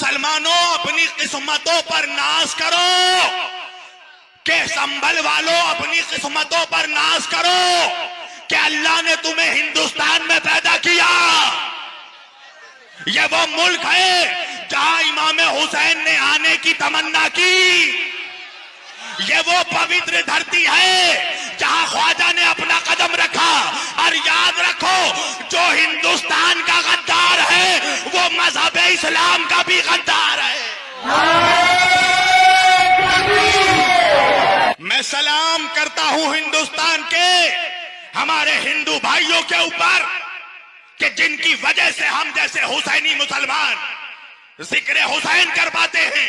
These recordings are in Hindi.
मुसलमानों अपनी किस्मतों पर नाज करो, के संभल वालों अपनी किस्मतों पर नाज करो कि अल्लाह ने तुम्हें हिंदुस्तान में पैदा किया। यह वो मुल्क है जहां इमाम हुसैन ने आने की तमन्ना की। यह वो पवित्र धरती है जहां ख्वाजा ने अपना कदम रखा। और याद रखो, जो हिंदुस्तान का गद्दार है वो मजहब इस्लाम का भी गद्दार है। मैं सलाम करता हूं हिंदुस्तान के हमारे हिंदू भाइयों के ऊपर कि जिनकी वजह से हम जैसे हुसैनी मुसलमान जिक्र हुसैन कर पाते हैं।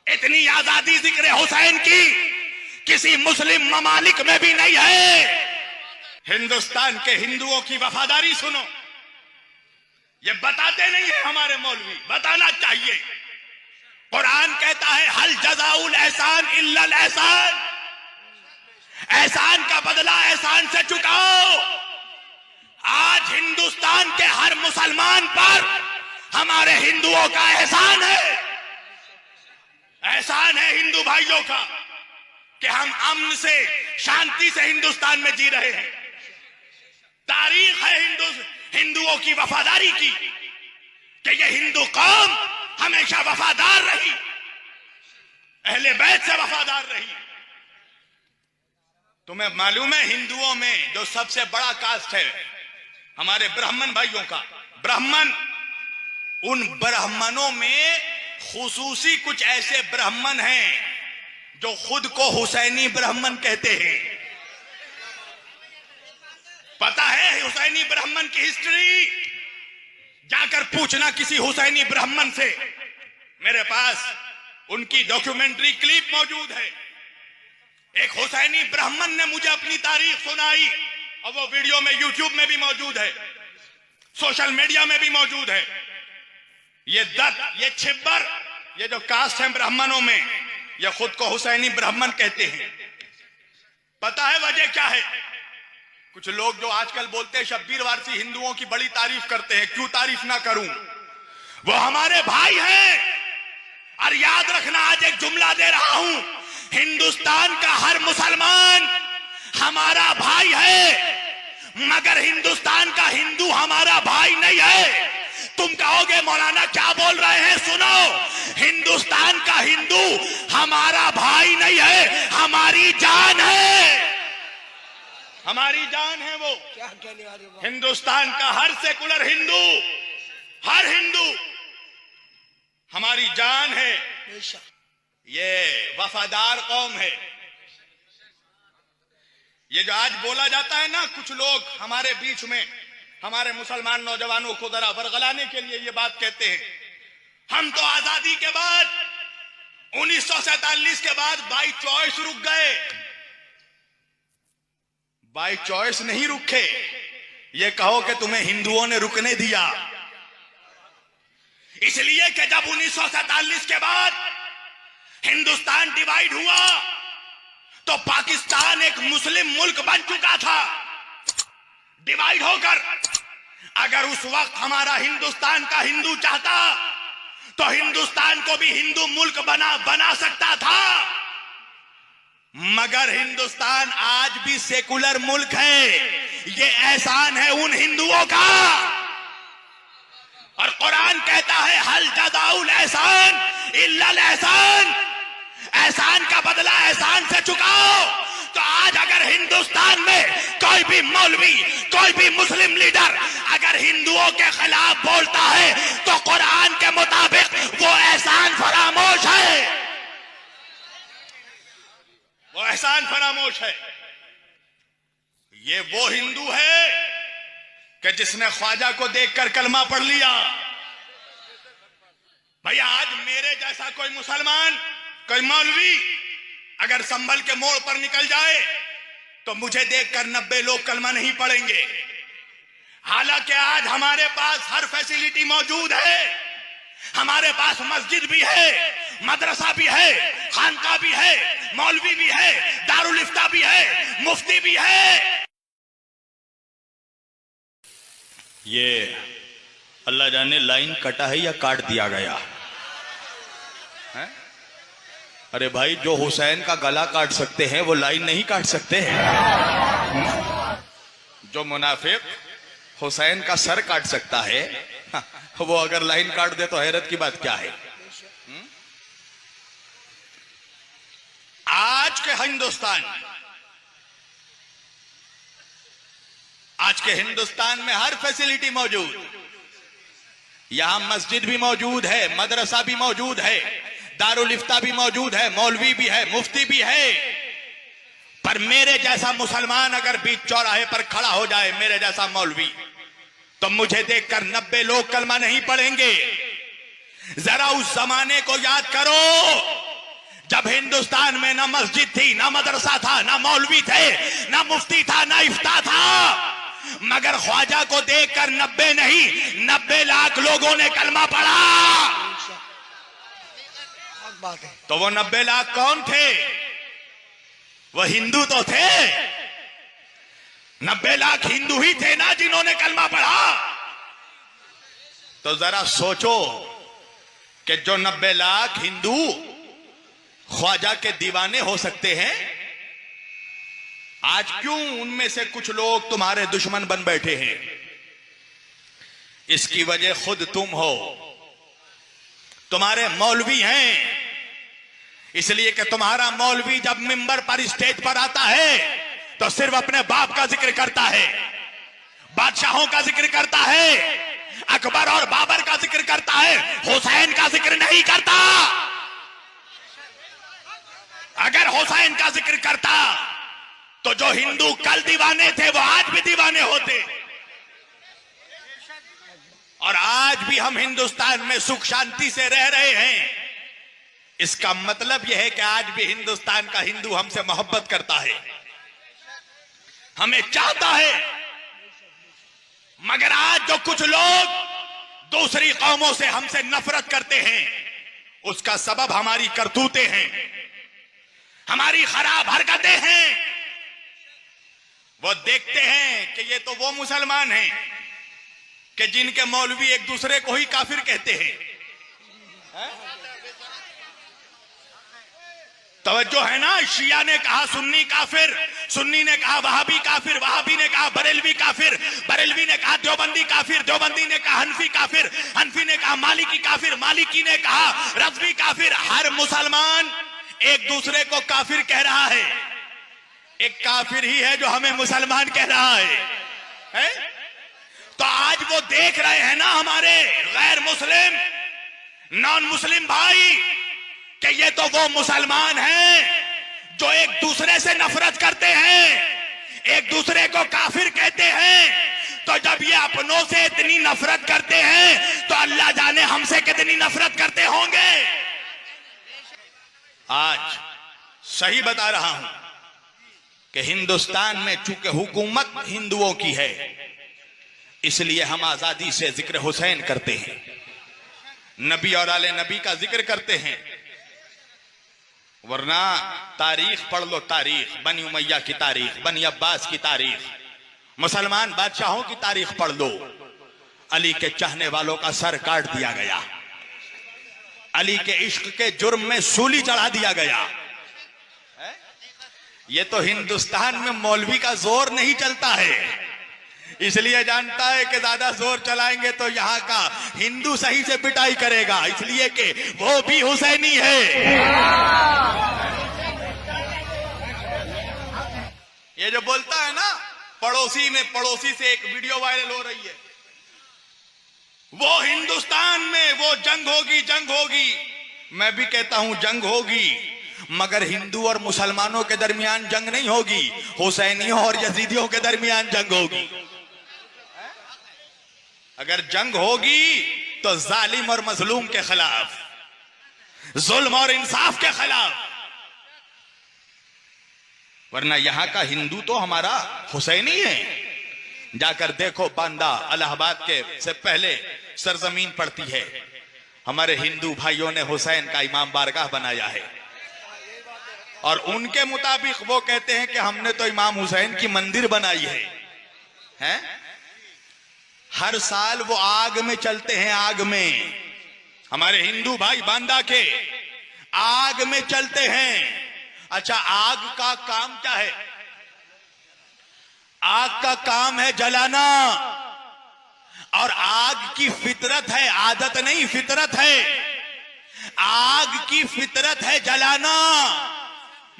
इतनी आजादी जिक्र हुसैन की किसी मुस्लिम ममालिक में भी नहीं है। हिंदुस्तान के हिंदुओं की वफादारी सुनो, ये बताते नहीं है हमारे मौलवी, बताना चाहिए। कुरान कहता है हल जज़ाउल एहसान इल्लल एहसान, एहसान का बदला एहसान से चुकाओ। आज हिंदुस्तान के हर मुसलमान पर हमारे हिंदुओं का एहसान है। एहसान है हिंदू भाइयों का कि हम अमन से शांति से हिंदुस्तान में जी रहे हैं। तारीख है हिंदुओं की वफादारी की कि ये हिंदू कौम हमेशा वफादार रही, अहले बैत से वफादार रही। तुम्हें मालूम है हिंदुओं में जो सबसे बड़ा कास्ट है हमारे ब्राह्मण भाइयों का, ब्राह्मण, उन ब्राह्मणों में खुसूसी कुछ ऐसे ब्राह्मण हैं जो खुद को हुसैनी ब्राह्मण कहते हैं। पता है हुसैनी ब्राह्मण की हिस्ट्री? जाकर पूछना किसी हुसैनी ब्राह्मण से। मेरे पास उनकी डॉक्यूमेंट्री क्लिप मौजूद है। एक हुसैनी ब्राह्मण ने मुझे अपनी तारीख सुनाई और वो वीडियो में यूट्यूब में भी मौजूद है, सोशल मीडिया में भी मौजूद है। ये दत्त, ये छिब्बर, ये जो कास्ट है ब्राह्मणों में, ये खुद को हुसैनी ब्राह्मण कहते हैं। पता है वजह क्या है? कुछ लोग जो आजकल बोलते हैं शब्बीर वारसी हिंदुओं की बड़ी तारीफ करते हैं, क्यों तारीफ ना करूं, वो हमारे भाई हैं। और याद रखना, आज एक जुमला दे रहा हूं, हिंदुस्तान का हर मुसलमान हमारा भाई है, मगर हिंदुस्तान का हिंदू हमारा भाई नहीं है। तुम कहोगे मौलाना क्या बोल रहे हैं? सुनो, हिंदुस्तान का हिंदू हमारा भाई नहीं है, हमारी जान है, हमारी जान है वो। क्या कहने वाले वो? हिंदुस्तान का हर सेकुलर हिंदू, हर हिंदू हमारी जान है। ये वफादार कौम है। ये जो आज बोला जाता है ना, कुछ लोग हमारे बीच में हमारे मुसलमान नौजवानों को जरा बरगलाने के लिए ये बात कहते हैं, हम तो आजादी के बाद 1947 के बाद बाई चॉइस रुक गए। बाई चॉइस नहीं रुके, ये कहो कि तुम्हें हिंदुओं ने रुकने दिया। इसलिए कि जब 1947 के बाद हिंदुस्तान डिवाइड हुआ तो पाकिस्तान एक मुस्लिम मुल्क बन चुका था डिवाइड होकर। अगर उस वक्त हमारा हिंदुस्तान का हिंदू चाहता तो हिंदुस्तान को भी हिंदू मुल्क बना सकता था, मगर हिंदुस्तान आज भी सेकुलर मुल्क है। ये एहसान है उन हिंदुओं का। और कुरान कहता है हल जज़ाउल एहसान इल्लल एहसान, एहसान का बदला एहसान से चुकाओ। तो आज अगर हिंदुस्तान में कोई भी मौलवी, कोई भी मुस्लिम लीडर अगर हिंदुओं के खिलाफ बोलता है तो कुरान के मुताबिक वो एहसान फरामोश है, वो एहसान फरामोश है। ये वो हिंदू है कि जिसने ख्वाजा को देखकर कलमा पढ़ लिया। भैया आज मेरे जैसा कोई मुसलमान, कोई मौलवी अगर संभल के मोड़ पर निकल जाए तो मुझे देखकर 90 लोग कलमा नहीं पढ़ेंगे। हालांकि आज हमारे पास हर फैसिलिटी मौजूद है। हमारे पास मस्जिद भी है, मदरसा भी है, खानका भी है, मौलवी भी है, दारुल इफ्ता भी है, मुफ्ती भी है। ये अल्लाह जाने लाइन कटा है या काट दिया गया है? अरे भाई, जो हुसैन का गला काट सकते हैं वो लाइन नहीं काट सकते हैं। जो मुनाफिक हुसैन का सर काट सकता है, वो अगर लाइन काट दे तो हैरत की बात क्या है। आज के हिंदुस्तान में हर फैसिलिटी मौजूद, यहां मस्जिद भी मौजूद है, मदरसा भी मौजूद है, दारुल इफ्ता भी मौजूद है, मौलवी भी है, मुफ्ती भी है। पर मेरे जैसा मुसलमान अगर बीच चौराहे पर खड़ा हो जाए, मेरे जैसा मौलवी, तो मुझे देखकर 90 लोग कलमा नहीं पढ़ेंगे। जरा उस जमाने को याद करो जब हिंदुस्तान में ना मस्जिद थी, ना मदरसा था, ना मौलवी थे, ना मुफ्ती था, ना इफ्ता था, मगर ख्वाजा को देखकर 90 नहीं 90 लाख लोगों ने कलमा पढ़ा। तो वो 90 लाख कौन थे? वो हिंदू तो थे। 90 लाख हिंदू ही थे ना जिन्होंने कलमा पढ़ा। तो जरा सोचो कि जो 90 लाख हिंदू ख्वाजा के दीवाने हो सकते हैं, आज क्यों उनमें से कुछ लोग तुम्हारे दुश्मन बन बैठे हैं? इसकी वजह खुद तुम हो। तुम्हारे मौलवी हैं, इसलिए कि तुम्हारा मौलवी जब मिंबर पर स्टेज पर आता है तो सिर्फ अपने बाप का जिक्र करता है, बादशाहों का जिक्र करता है, अकबर और बाबर का जिक्र करता है, हुसैन का जिक्र नहीं करता। अगर हुसैन का जिक्र करता तो जो हिंदू कल दीवाने थे वो आज भी दीवाने होते। और आज भी हम हिंदुस्तान में सुख शांति से रह रहे हैं। इसका मतलब यह है कि आज भी हिंदुस्तान का हिंदू हमसे मोहब्बत करता है, हमें चाहता है। मगर आज जो कुछ लोग दूसरी कौमों से हमसे नफरत करते हैं, उसका सबब हमारी करतूतें हैं, हमारी खराब हरकतें हैं। वो देखते हैं कि ये तो वो मुसलमान हैं कि जिनके मौलवी एक दूसरे को ही काफिर कहते हैं। तवज्जो है ना? शिया ने कहा सुन्नी काफिर, सुन्नी ने कहा वहाबी काफिर, वहाबी ने कहा बरेलवी काफिर, बरेलवी ने कहा देवबंदी काफिर, देवबंदी ने कहा हनफी काफिर, हनफी ने कहा मालिकी काफिर, मालिकी ने कहा रज़वी काफिर। हर मुसलमान एक दूसरे को काफिर कह रहा है। एक काफिर ही है जो हमें मुसलमान कह रहा है? तो आज वो देख रहे हैं ना हमारे गैर मुस्लिम, नॉन मुस्लिम भाई, कि ये तो वो मुसलमान हैं जो एक दूसरे से नफरत करते हैं, एक दूसरे को काफिर कहते हैं। तो जब ये अपनों से इतनी नफरत करते हैं तो अल्लाह जाने हमसे कितनी नफरत करते होंगे। आज सही बता रहा हूं कि हिंदुस्तान में चूंकि हुकूमत हिंदुओं की है, इसलिए हम आजादी से जिक्र हुसैन करते हैं, नबी और आले नबी का जिक्र करते हैं। वरना तारीख पढ़ लो, तारीख बनी उमैया की तारीख, बनी अब्बास की तारीख, मुसलमान बादशाहों की तारीख पढ़ लो। अली के चाहने वालों का सर काट दिया गया, अली के इश्क के जुर्म में सूली चढ़ा दिया गया। ये तो हिंदुस्तान में मौलवी का जोर नहीं चलता है, इसलिए जानता है कि ज्यादा जोर चलाएंगे तो यहाँ का हिंदू सही से पिटाई करेगा, इसलिए कि वो भी हुसैनी है। ये जो बोलता है ना पड़ोसी में पड़ोसी से एक वीडियो वायरल हो रही है, वो हिंदुस्तान में वो जंग होगी, जंग होगी। मैं भी कहता हूं जंग होगी, मगर हिंदू और मुसलमानों के दरमियान जंग नहीं होगी, हुसैनियों और यजीदियों के दरमियान जंग होगी। अगर जंग होगी तो जालिम और मजलूम के खिलाफ, जुल्म और इंसाफ के खिलाफ। वरना यहां का हिंदू तो हमारा हुसैनी है। जाकर देखो, बांदा इलाहाबाद के से पहले सरजमीन पड़ती है। हमारे हिंदू भाइयों ने हुसैन का इमाम बारगाह बनाया है, और उनके मुताबिक वो कहते हैं कि हमने तो इमाम हुसैन की मंदिर बनाई है। हर साल वो आग में चलते हैं, आग में। हमारे हिंदू भाई बांदा के आग में चलते हैं। अच्छा, आग का काम क्या है? आग का काम है जलाना, और आग की फितरत है, आदत नहीं फितरत है। आग की फितरत है जलाना,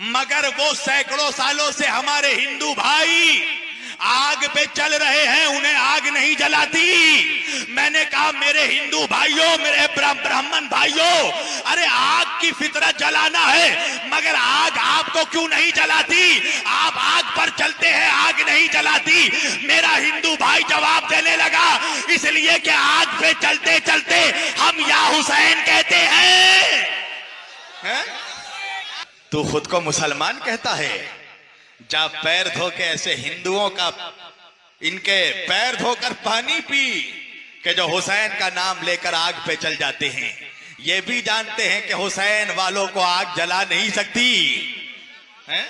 मगर वो सैकड़ों सालों से हमारे हिंदू भाई आग पे चल रहे हैं, उन्हें आग नहीं जलाती। मैंने कहा मेरे हिंदू भाइयों, मेरे ब्राह्मण भाइयों, अरे आग की फितरत जलाना है, मगर आग आपको क्यों नहीं जलाती? आप आग पर चलते हैं, आग नहीं जलाती। मेरा हिंदू भाई जवाब देने लगा, इसलिए कि आग पे चलते चलते हम या हुसैन कहते हैं। तू खुद को मुसलमान कहता है? जा पैर धो के ऐसे हिंदुओं का, इनके पैर धोकर पानी पी कि जो हुसैन का नाम लेकर आग पे चल जाते हैं। ये भी जानते हैं कि हुसैन वालों को आग जला नहीं सकती है?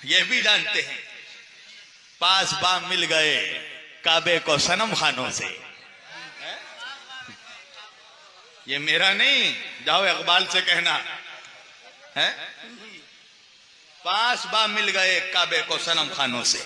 ये भी जानते हैं। पास बाम मिल गए काबे को सनम खानों से। ये मेरा नहीं, जाओ इकबाल से कहना है। पास बा मिल गए काबे को सनम खानों से।